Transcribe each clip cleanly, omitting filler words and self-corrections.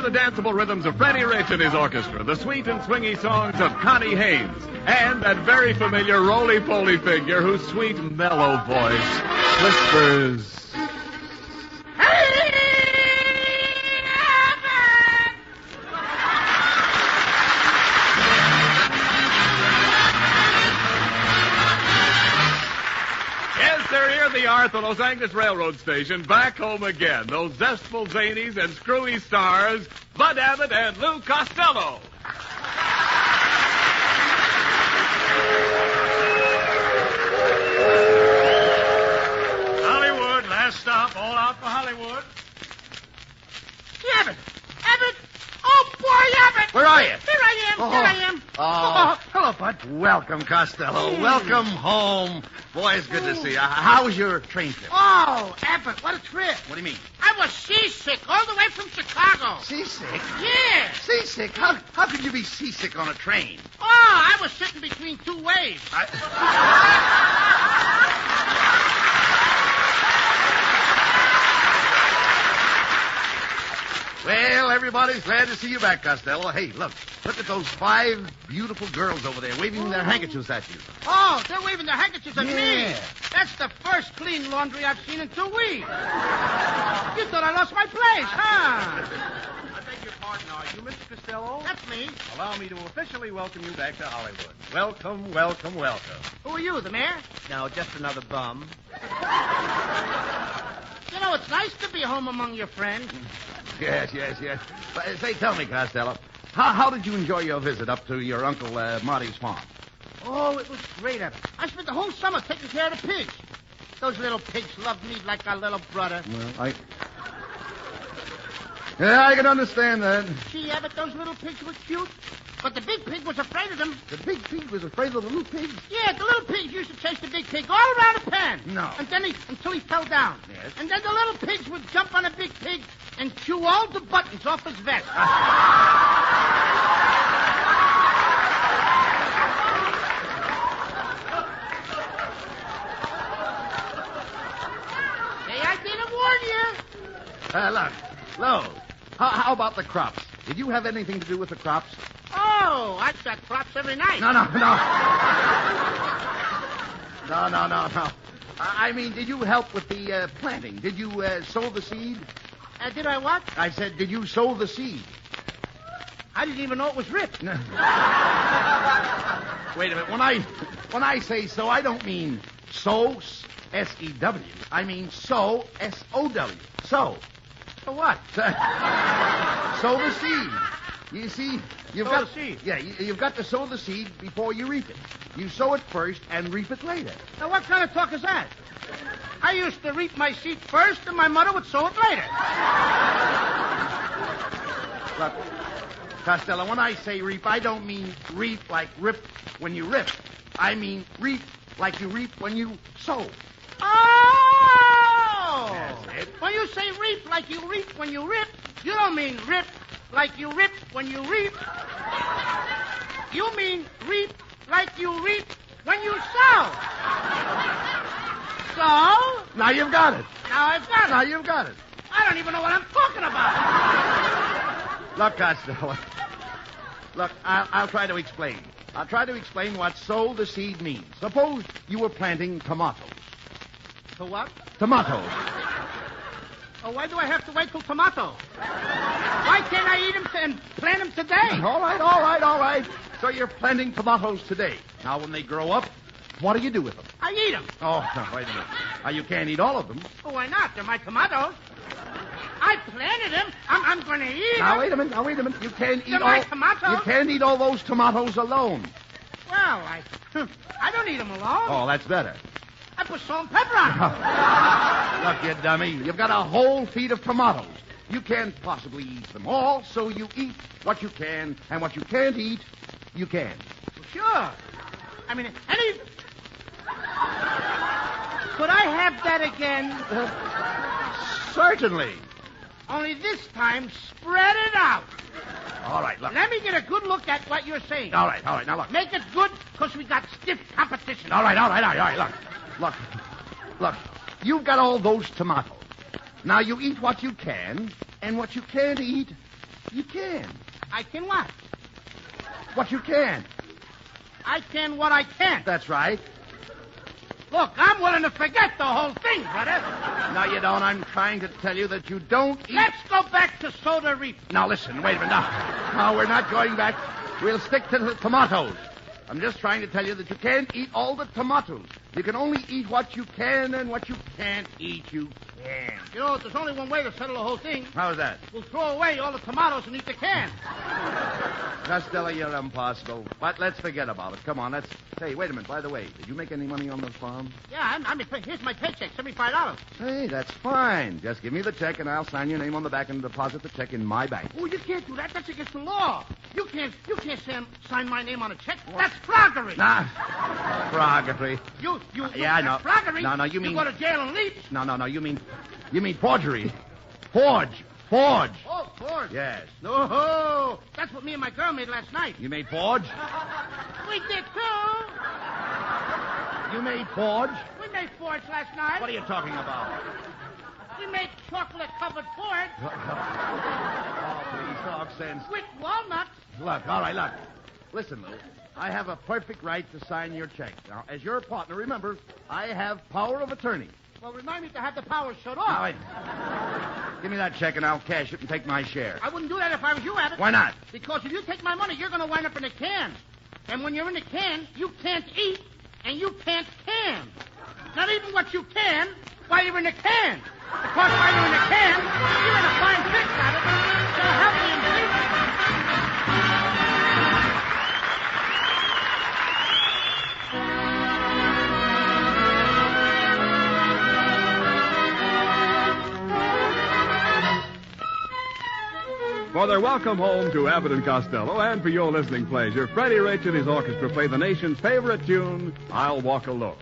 the danceable rhythms of Freddie Rich and his orchestra, the sweet and swingy songs of Connie Haynes, and that very familiar roly-poly figure whose sweet, mellow voice whispers... The Arthur Los Angeles Railroad Station, back home again. Those zestful zanies and screwy stars, Bud Abbott and Lou Costello. Hollywood, last stop, all out for Hollywood. Abbott! Abbott! Oh, boy, Abbott! Where are you? Here I am, here I am. Oh, hello, Bud. Welcome, Costello. Welcome home. Boy, it's good to see you. How was your train trip? Oh, Abbott, what a trip. What do you mean? I was seasick all the way from Chicago. Seasick? Yeah. Seasick? How could you be seasick on a train? Oh, I was sitting between two waves. Well, everybody's glad to see you back, Costello. Hey, look at those 5 beautiful girls over there waving their handkerchiefs at you. Oh, they're waving their handkerchiefs at me. Yeah. That's the first clean laundry I've seen in 2 weeks. You thought I lost my place, huh? I beg your pardon, are you Mr. Costello? That's me. Allow me to officially welcome you back to Hollywood. Welcome, welcome, welcome. Who are you, the mayor? No, just another bum. You know, it's nice to be home among your friends. Yes. But, say, tell me, Costello, how did you enjoy your visit up to your Uncle Marty's farm? Oh, it was great, Abbott. I spent the whole summer taking care of the pigs. Those little pigs loved me like a little brother. Well, I can understand that. Gee, Abbott, those little pigs were cute. But the big pig was afraid of them. The big pig was afraid of the little pigs? Yeah, the little pigs used to chase the big pig all around the pen. No. And then until he fell down. Yes. And then the little pigs would jump on a big pig and chew all the buttons off his vest. Hey, I didn't warn you. Look, how about the crops? Did you have anything to do with the crops? Oh, I've got crops every night. No. No. I mean, did you help with the planting? Did you sow the seed? Did I what? I said, did you sow the seed? I didn't even know it was ripped. Wait a minute. When I say sow, I don't mean sow, S-E-W. I mean sow, S-O-W. Sow. For what? Sow the seed. You see, you've Sow got the seed? Yeah, you've got to sow the seed before you reap it. You sow it first and reap it later. Now, what kind of talk is that? I used to reap my seed first, and my mother would sow it later. Look, Costello, when I say reap, I don't mean reap like rip when you rip. I mean reap like you reap when you sow. Oh! That's it. When you say reap like you reap when you rip, you don't mean rip like you rip when you reap. You mean reap like you reap when you sow. So? Now you've got it. Now I've got it. Now you've got it. I don't even know what I'm talking about. Look, Costello. Look, I'll try to explain. I'll try to explain what sow the seed means. Suppose you were planting tomatoes. To what? Tomatoes. Oh, why do I have to wait till tomato? Why can't I eat them and plant them today? All right. So you're planting tomatoes today. Now, when they grow up, what do you do with them? I eat them. Oh, wait a minute. Now, you can't eat all of them. Oh, why not? They're my tomatoes. I planted them. I'm going to eat them. Now, wait a minute. You can't eat They're all... my tomatoes. You can't eat all those tomatoes alone. Well, I don't eat them alone. Oh, that's better. I put salt and pepper on them. Look, you dummy. You've got a whole feed of tomatoes. You can't possibly eat them all, so you eat what you can, and what you can't eat, you can. Well, sure. I mean, could I have that again? Certainly. Only this time, spread it out. All right, look. Let me get a good look at what you're saying. All right. Now, look. Make it good, because we got stiff competition. All right. Look. You've got all those tomatoes. Now, you eat what you can, and what you can't eat, You can. I can what? What you can. I can what I can't. That's right. Look, I'm willing to forget the whole thing, brother. No, you don't. I'm trying to tell you that you don't eat... Let's go back to soda reap. Now, listen. Wait a minute. No, we're not going back. We'll stick to the tomatoes. I'm just trying to tell you that you can't eat all the tomatoes. You can only eat what you can, and what you can't eat, you can. You know, there's only one way to settle the whole thing. How's that? We'll throw away all the tomatoes and eat the can. Costello, you're impossible. But let's forget about it. Come on, let's... Hey, wait a minute. By the way, did you make any money on the farm? Yeah, here's my paycheck, $75. Hey, that's fine. Just give me the check, and I'll sign your name on the back and deposit the check in my bank. Oh, you can't do that. That's against the law. You can't sign my name on a check. What? That's froggery. Nah, froggery. Yeah, I know. Froggery. No, you mean... You go to jail and leave. No, you mean forgery. Forge. Oh, forge. Yes. No, that's what me and my girl made last night. You made forge? We did, too. You made forge? We made forge last night. What are you talking about? We made chocolate-covered forge. Oh, please, talk sense. With walnuts. Look, all right, look. Listen, Lou. I have a perfect right to sign your check. Now, as your partner, remember, I have power of attorney. Well, remind me to have the power shut Now, off. wait. Give me that check and I'll cash it and take my share. I wouldn't do that if I was you, Abbott. Why not? Because if you take my money, you're going to wind up in a can. And when you're in a can, you can't eat and you can't can. Not even what you can while you're in a can. Because while you're in a can, you're in a fine fix, Abbott. So help me and believe me. For their welcome home to Abbott and Costello, and for your listening pleasure, Freddie Rich and his orchestra play the nation's favorite tune, I'll Walk Alone.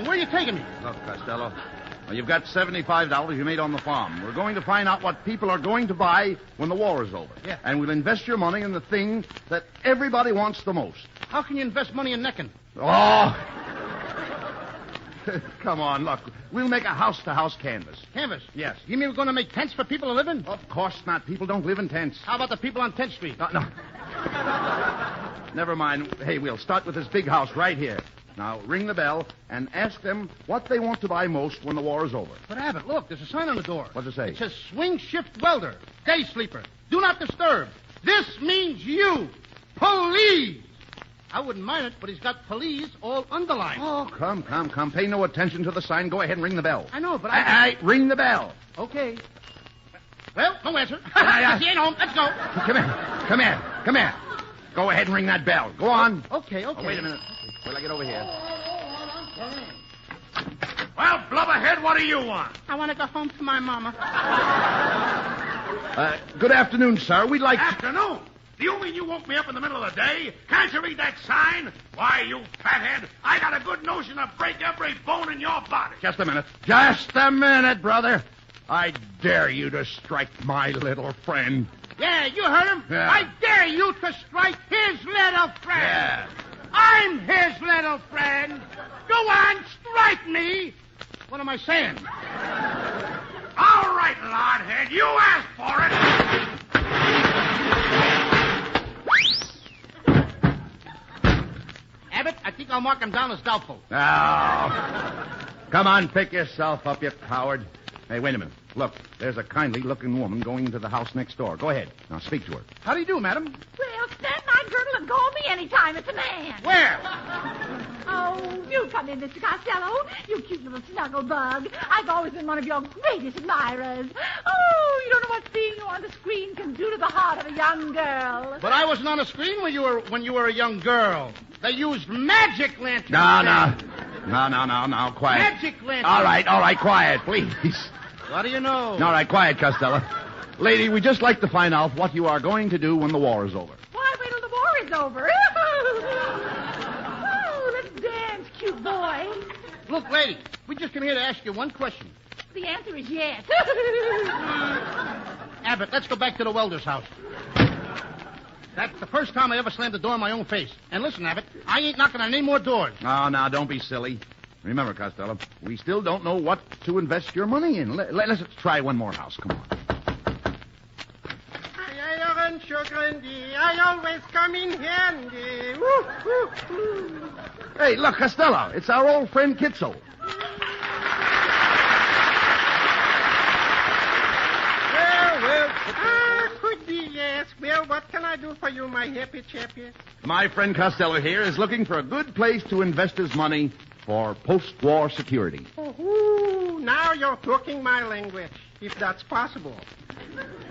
Where are you taking me? Look, Costello, well, you've got $75 you made on the farm. We're going to find out what people are going to buy when the war is over. Yeah. And we'll invest your money in the thing that everybody wants the most. How can you invest money in necking? Oh! Come on, look. We'll make a house-to-house canvas. Canvas? Yes. You mean we're going to make tents for people to live in? Of course not. People don't live in tents. How about the people on 10th Street? No. Never mind. Hey, we'll start with this big house right here. Now, ring the bell and ask them what they want to buy most when the war is over. But, Abbott, look, there's a sign on the door. What's it say? It says swing shift welder, day sleeper. Do not disturb. This means you. Police. I wouldn't mind it, but he's got police all underlined. Oh, come. Pay no attention to the sign. Go ahead and ring the bell. I know, but ring the bell. Okay. Well, don't answer. Yeah. He ain't home. Let's go. Come here. Go ahead and ring that bell. Go on. Okay. Oh, wait a minute. Till I get over here. Well, blubberhead, what do you want? I want to go home to my mama. Good afternoon, sir. We'd like Afternoon? Do you mean you woke me up in the middle of the day? Can't you read that sign? Why, you fathead, I got a good notion to break every bone in your body. Just a minute. Just a minute, brother. I dare you to strike my little friend. Yeah, you heard him. Yeah. I dare you to strike his little friend. Yeah. I'm his little friend. Go on, strike bite me. What am I saying? All right, Lodhead, you asked for it. Abbott, I think I'll mark him down as doubtful. Oh. Come on, pick yourself up, you coward. Hey, wait a minute. Look, there's a kindly-looking woman going into the house next door. Go ahead. Now, speak to her. How do you do, madam? Well, stand my girdle and call me anytime. It's a man. Where? Oh, you come in, Mr. Costello. You cute little snuggle bug. I've always been one of your greatest admirers. Oh, you don't know what seeing you on the screen can do to the heart of a young girl. But I wasn't on the screen when you were a young girl. They used magic lanterns. No, quiet. Magic lanterns. All right, quiet, please. What do you know? All right, quiet, Costello. Lady, we'd just like to find out what you are going to do when the war is over. Why, wait till the war is over. Oh, let's dance, cute boy. Look, lady, we just came here to ask you one question. The answer is yes. Abbott, let's go back to the welder's house. That's the first time I ever slammed the door in my own face. And listen, Abbott, I ain't knocking on any more doors. Oh, now, don't be silly. Remember, Costello, we still don't know what to invest your money in. Let's try one more house. Come on. Iron, sugar, and I always come in handy. Woo, woo, woo. Hey, look, Costello, it's our old friend Kitzel. Well, could be, yes. Well, what can I do for you, my happy chappy? My friend Costello here is looking for a good place to invest his money for post-war security. Oh, now you're talking my language, if that's possible.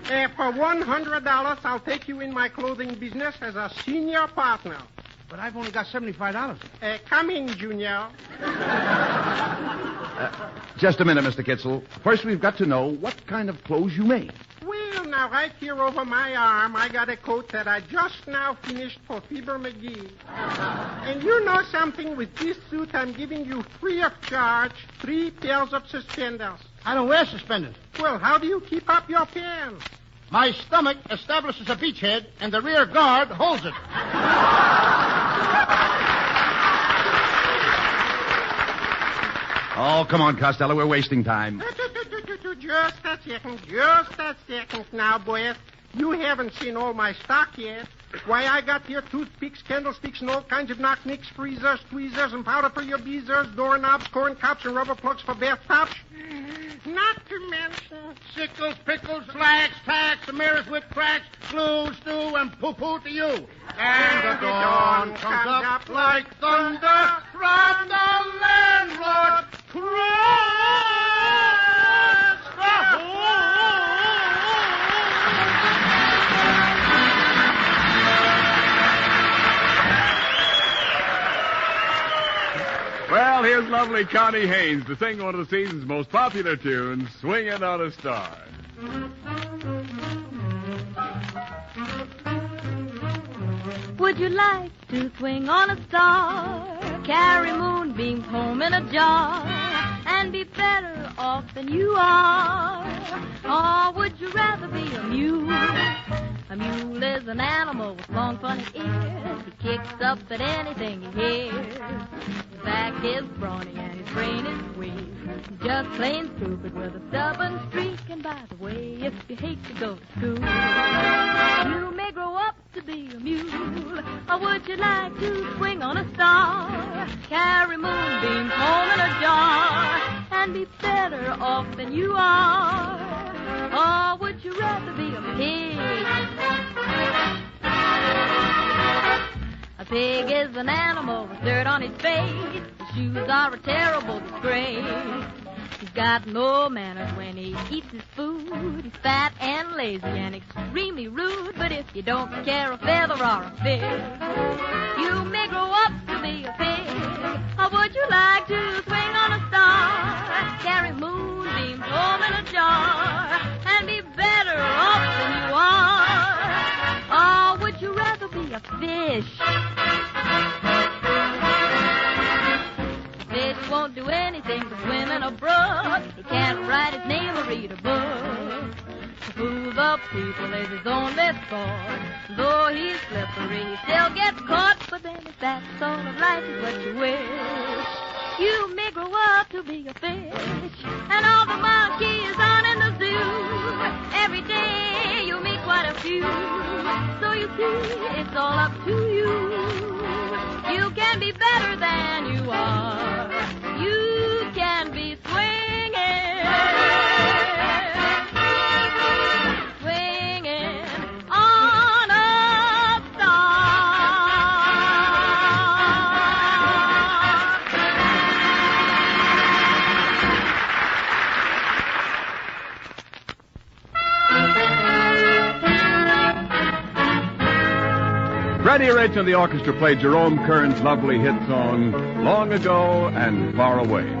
For $100, I'll take you in my clothing business as a senior partner. But I've only got $75. Come in, Junior. Just a minute, Mr. Kitzel. First, we've got to know what kind of clothes you make. Well, now, right here over my arm, I got a coat that I just now finished for Fieber McGee. And you know something? With this suit, I'm giving you free of charge 3 pairs of suspenders. I don't wear suspenders. Well, how do you keep up your pants? My stomach establishes a beachhead, and the rear guard holds it. Oh, come on, Costello. We're wasting time. Just a second. Now, boys, you haven't seen all my stock yet. Why, I got here toothpicks, candlesticks, and all kinds of knock-nicks, freezers, tweezers, and powder for your beezers, doorknobs, corn cups, and rubber plugs for bathtubs. Not to mention Sickles, pickles, flags, tacks, mirrors with cracks, glue, stew, and poo-poo to you. And the dawn comes up like thunder from the landlord. Well, here's lovely Connie Haynes to sing one of the season's most popular tunes, Swingin' on a Star. Would you like to swing on a star, carry moonbeams home in a jar, and be better off than you are? Or would you rather be a mule? A mule is an animal with long, funny ears. He kicks up at anything he hears. His back is brawny and his brain is weak. He's just plain stupid with a stubborn streak. And by the way, if you hate to go to school, you may grow up to be a mule. Or would you like to swing on a star, carry moonbeams home in a jar, and be better off than you are? Or would you rather be a pig? A pig is an animal with dirt on his face. His shoes are a terrible disgrace. He's got no manners when he eats his food. He's fat and lazy and extremely rude. But if you don't care a feather or a fig, you may grow up to be a pig. Or would you like to swing on a star, carry moonbeams home in a jar, and be better off than you are? Or would you rather be a fish? Fish won't do anything but swim in a brook. He can't write his name or read a book. To fool the people is his only sport. Though he's slippery, he still gets caught. But then if that sort of life is what you wish, you may grow up to be a fish. And all the monkeys on in the zoo, every day you meet quite a few. So you see, it's all up to you. You can be better than you are. You can be swinging, swinging on a star. Freddie Rich and the orchestra played Jerome Kern's lovely hit song, Long Ago and Far Away.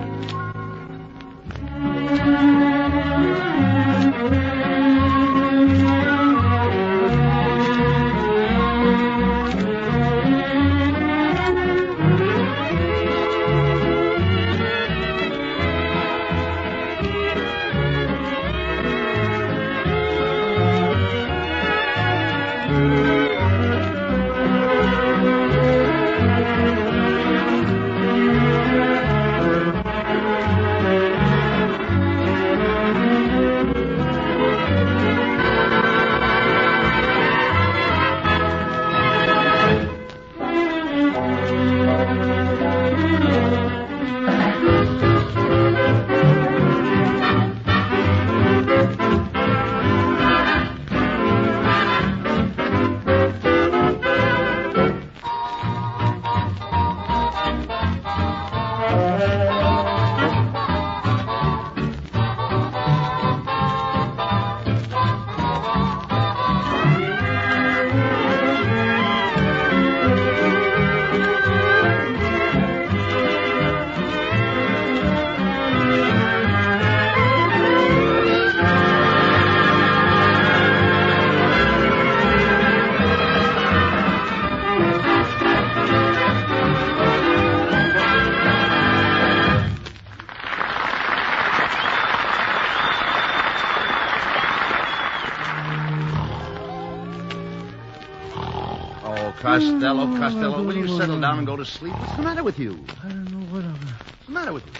Costello, will you settle down and go to sleep? What's the matter with you? I don't know what What's the matter with you?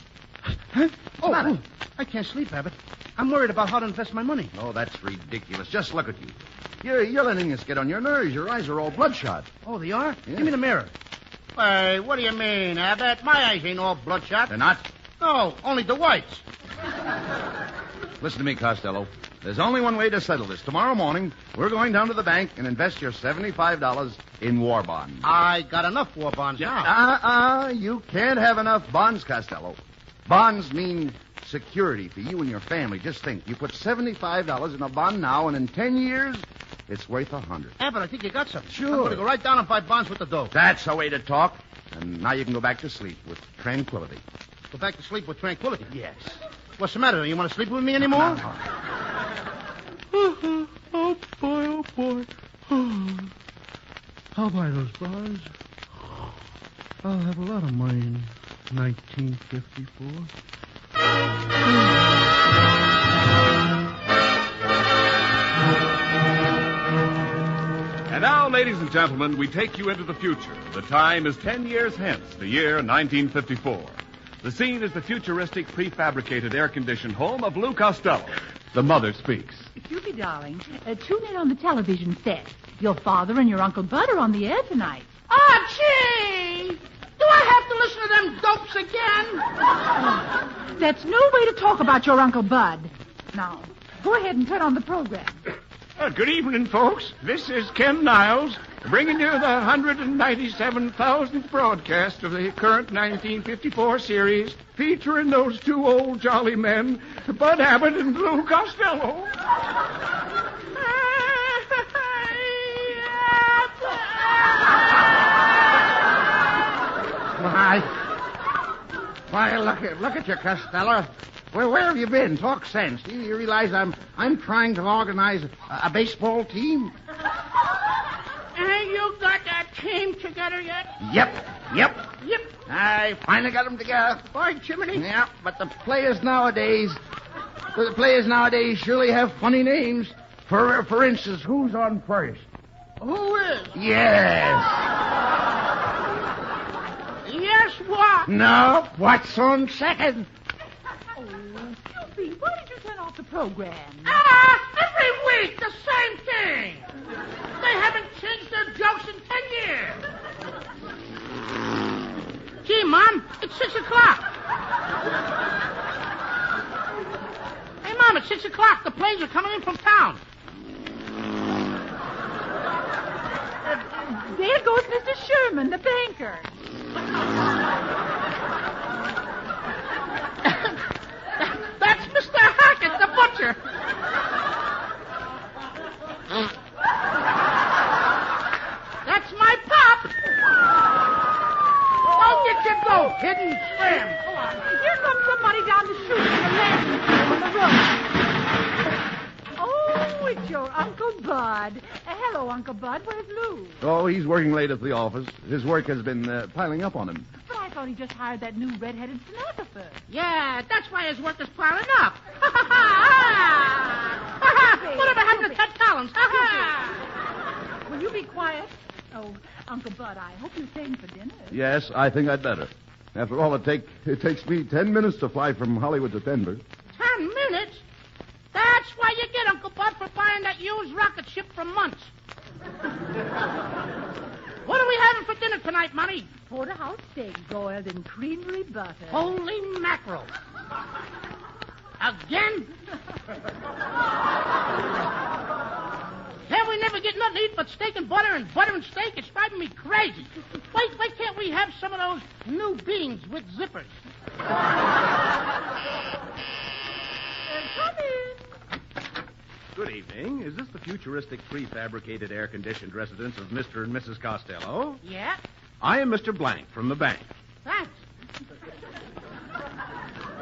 Huh? Oh, matter? I can't sleep, Abbott. I'm worried about how to invest my money. Oh, that's ridiculous. Just look at you. You're letting us get on your nerves. Your eyes are all bloodshot. Oh, they are? Yeah. Give me the mirror. Hey, what do you mean, Abbott? My eyes ain't all bloodshot. They're not? No, only the whites. Listen to me, Costello. There's only one way to settle this. Tomorrow morning, we're going down to the bank and invest your $75 in war bonds. I got enough war bonds now. You can't have enough bonds, Costello. Bonds mean security for you and your family. Just think, you put $75 in a bond now, and in 10 years, it's worth $100. Abbott, I think you got something. Sure. I'm going to go right down and buy bonds with the dough. That's the way to talk. And now you can go back to sleep with tranquility. Go back to sleep with tranquility. Yes. What's the matter? You want to sleep with me anymore? No. Oh, boy, oh, boy. I'll buy those bonds. I'll have a lot of money in 1954. And now, ladies and gentlemen, we take you into the future. The time is 10 years hence, the year 1954. The scene is the futuristic, prefabricated, air-conditioned home of Lou Costello. The mother speaks. Judy, darling, tune in on the television set. Your father and your Uncle Bud are on the air tonight. Ah, gee! Do I have to listen to them dopes again? That's no way to talk about your Uncle Bud. Now, go ahead and turn on the program. Good evening, folks. This is Ken Niles, bringing you the 197,000th broadcast of the current 1954 series, featuring those two old jolly men, Bud Abbott and Lou Costello. Why, look at you, Costello. Where have you been? Talk sense. Do you realize I'm trying to organize a baseball team? Hey, you got that team together yet? Yep. Yep. I finally got them together. By Jiminy. Yeah, but the players nowadays surely have funny names. For instance, who's on first? Who is? Yes. Yes, what? No, what's on second? turn off the program? Every week, the same thing. They haven't changed their jokes in 10 years. Gee, Mom, it's 6 o'clock. Hey, Mom, it's 6 o'clock. The planes are coming in from town. There goes Mr. Sherman, the banker. That's Mr. Hackett, the butcher. That's my pop. Don't get your goat hidden swim. Here comes somebody down the chute from the landing on the road. Oh, it's your Uncle Bud. Hello, Uncle Bud. Where's Lou? Oh, he's working late at the office. His work has been piling up on him. But I thought he just hired that new red-headed stenographer. Yeah, that's why his work is piling up. Whatever happened to Ted Collins? Will you be quiet? Oh, Uncle Bud, I hope you're staying for dinner. Yes, I think I'd better. After all, it takes me 10 minutes to fly from Hollywood to Denver. 10 minutes? That's why you get, Uncle Bud, for buying that used rocket ship from Muntz. What are we having for dinner tonight, Money? Porterhouse steak boiled in creamery butter. Holy mackerel. Again? Can't we never get nothing to eat but steak and butter and steak? It's driving me crazy. Why can't we have some of those new beans with zippers? Come in. Good evening. Is this the futuristic prefabricated air-conditioned residence of Mr. and Mrs. Costello? Yeah? I am Mr. Blank from the bank. Thanks.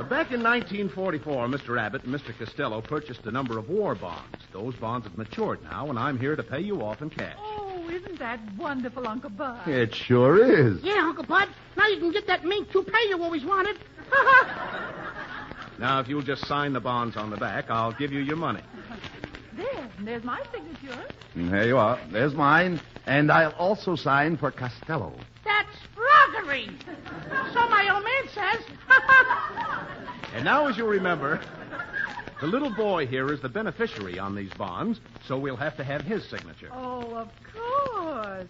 Back in 1944, Mr. Abbott and Mr. Costello purchased a number of war bonds. Those bonds have matured now, and I'm here to pay you off in cash. Oh, isn't that wonderful, Uncle Bud? It sure is. Yeah, Uncle Bud. Now you can get that mean toupee you always wanted. Now, if you'll just sign the bonds on the back, I'll give you your money. There's my signature. There you are. There's mine. And I'll also sign for Costello. That's froggery. So my old man says. And now, as you remember, the little boy here is the beneficiary on these bonds, so we'll have to have his signature. Oh, of course.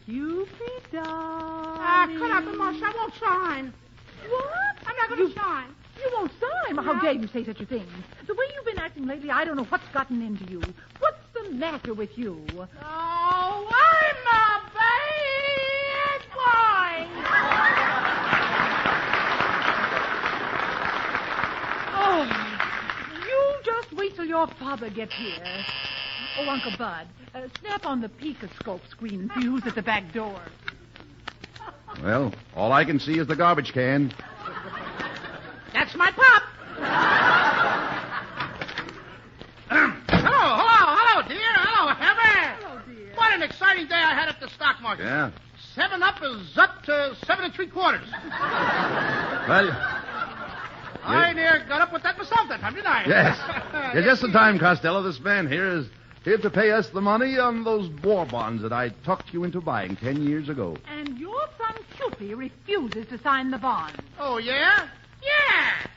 Cupid, darling. Cut out the muss. I won't sign. What? I'm not going to sign. You won't sign? How dare you say such a thing? The way you've been acting lately, I don't know what's gotten into you. What's the matter with you? Oh, I'm a bad boy. Oh, you just wait till your father gets here. Oh, Uncle Bud, snap on the Picoscope screen and see who's at the back door. Well, all I can see is the garbage can. That's my pop. Hello, dear. Hello, Heather. Hello, dear. What an exciting day I had at the stock market. Yeah. 7 Up is up to 7 3/4. Well, I near got up with that myself that time, didn't I? yes. Yeah, just in time, Costello. This man here is here to pay us the money on those war bonds that I talked you into buying 10 years ago. And your son Cupid refuses to sign the bond. Oh, yeah? Yeah.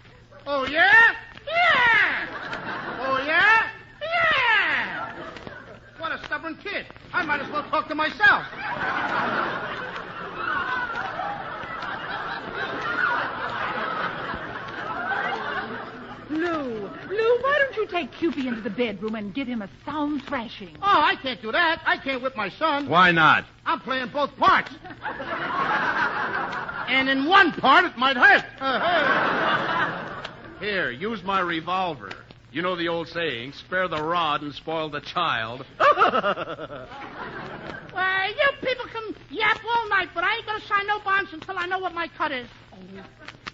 Oh, yeah? Yeah. Oh, yeah? Yeah. What a stubborn kid. I might as well talk to myself. Lou, why don't you take Cupid into the bedroom and give him a sound thrashing? Oh, I can't do that. I can't whip my son. Why not? I'm playing both parts. And in one part, it might hurt. Here, use my revolver. You know the old saying, spare the rod and spoil the child. Well, you people can yap all night, but I ain't going to sign no bonds until I know what my cut is. Oh,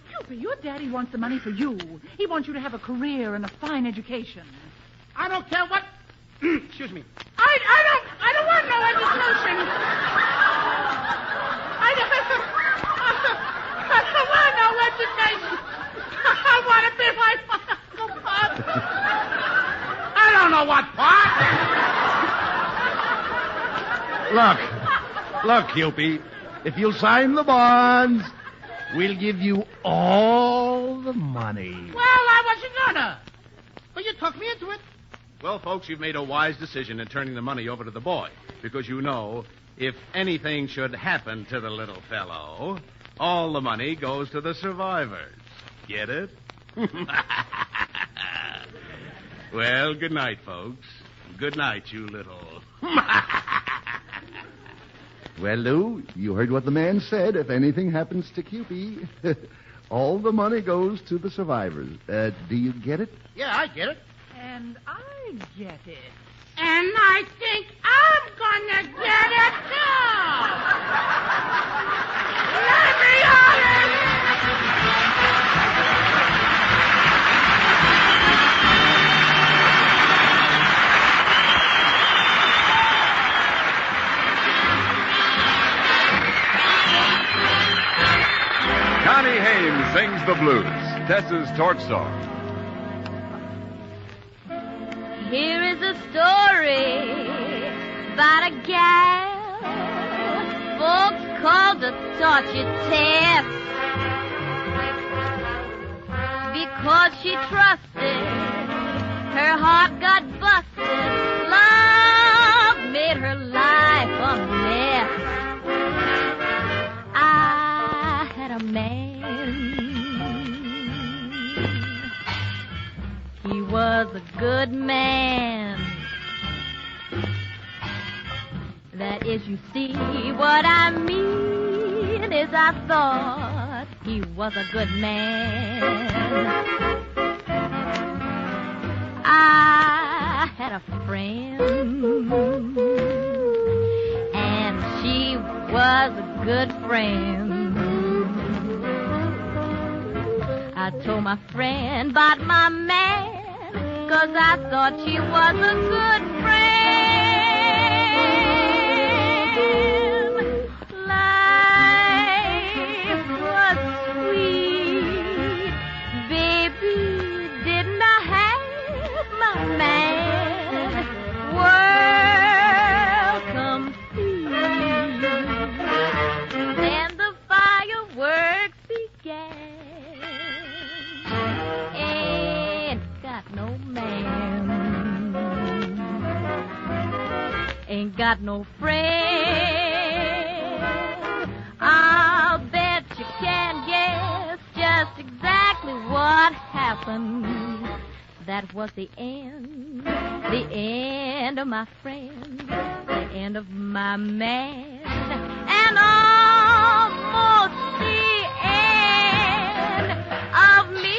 Cupid, your daddy wants the money for you. He wants you to have a career and a fine education. I don't care what... Excuse me. I don't want no education. I don't want no education. I want to be my Uncle Pop. I don't know what part. Look, Cupid. If you'll sign the bonds, we'll give you all the money. Well, I wasn't gonna. Well, you talked me into it. Well, folks, you've made a wise decision in turning the money over to the boy. Because you know, if anything should happen to the little fellow, all the money goes to the survivors. Get it? Well, good night, folks. Good night, you little... Well, Lou, you heard what the man said. If anything happens to Cupie, all the money goes to the survivors. Do you get it? Yeah, I get it. And I get it. And I think I'm gonna get it, too. Let me on it! Connie Haynes sings the blues, Tess's torch song. Here is a story about a gal folks called the torture Tess because she trusted her heart got busted. Love made her life a mess. I had a man. He was a good man. That is, you see, what I mean is I thought he was a good man. I had a friend, and she was a good friend. I told my friend about my man, 'cause I thought she was a good friend. Life was sweet, baby, didn't I have my man? World complete, and the fireworks began. Ain't got no friend. I'll bet you can guess just exactly what happened. That was the end of my friend, the end of my man, and almost the end of me.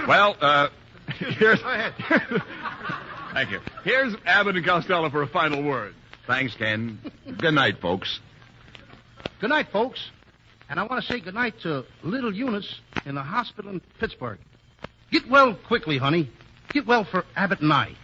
Well, here's... Go ahead. Thank you. Here's Abbott and Costello for a final word. Thanks, Ken. Good night, folks. Good night, folks. And I want to say good night to little Eunice in the hospital in Pittsburgh. Get well quickly, honey. Get well for Abbott and I.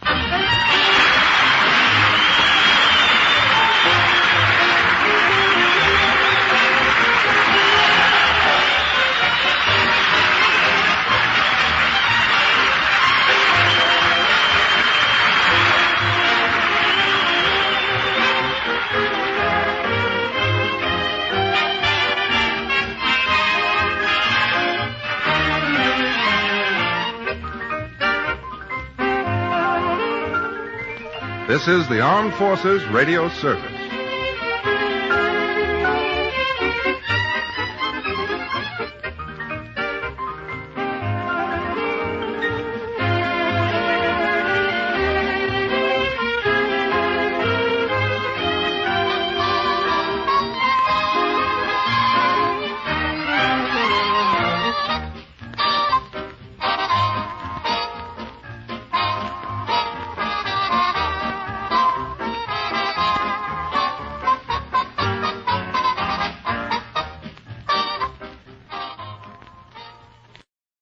This is the Armed Forces Radio Service.